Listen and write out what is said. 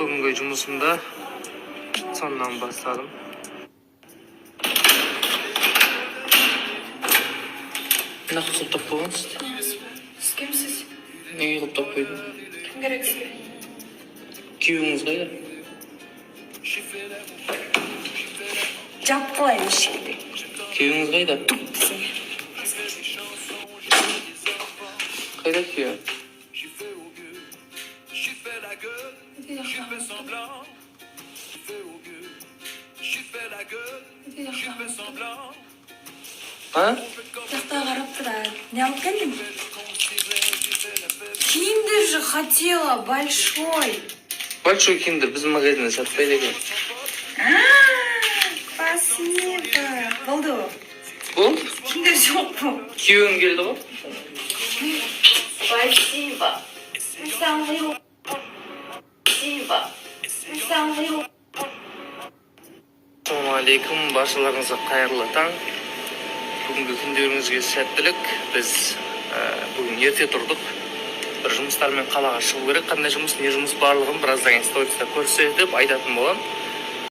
Бүгінгі жұмысымда соннан бастадым. Мына құттықтап қойғансыз? Сіз кімсіз? Неге құттықтап қойдың? Кім керек сізге? Күйеуіңіз қайда? Жап қылайын ешкімде. Күйеуіңіз қайда? Сізге. Қайда күйеуің? А? Жақта қарап тұрады. Не алып келдің? Киндер же хотела, большой. Большой киндер біздің магазинде сатпайды екен. Спасибо. Болды. Бұл? Киндер жоқ бұл. Күйеуің келді ғой? Спасибо. Вы самый лучший. Спасибо. Вы самый лучший. Ассалаумағалейкум, баршаларыңызға қайырлы таң. Бүгінгі күндеріңізге сәттілік. Біз бүгін ерте тұрдық. Бір жұмыстармен қалаға шығу керек. Қандай жұмыс, не жұмыс барлығын біраздан кейін стористе көрсетіп айтатын боламын.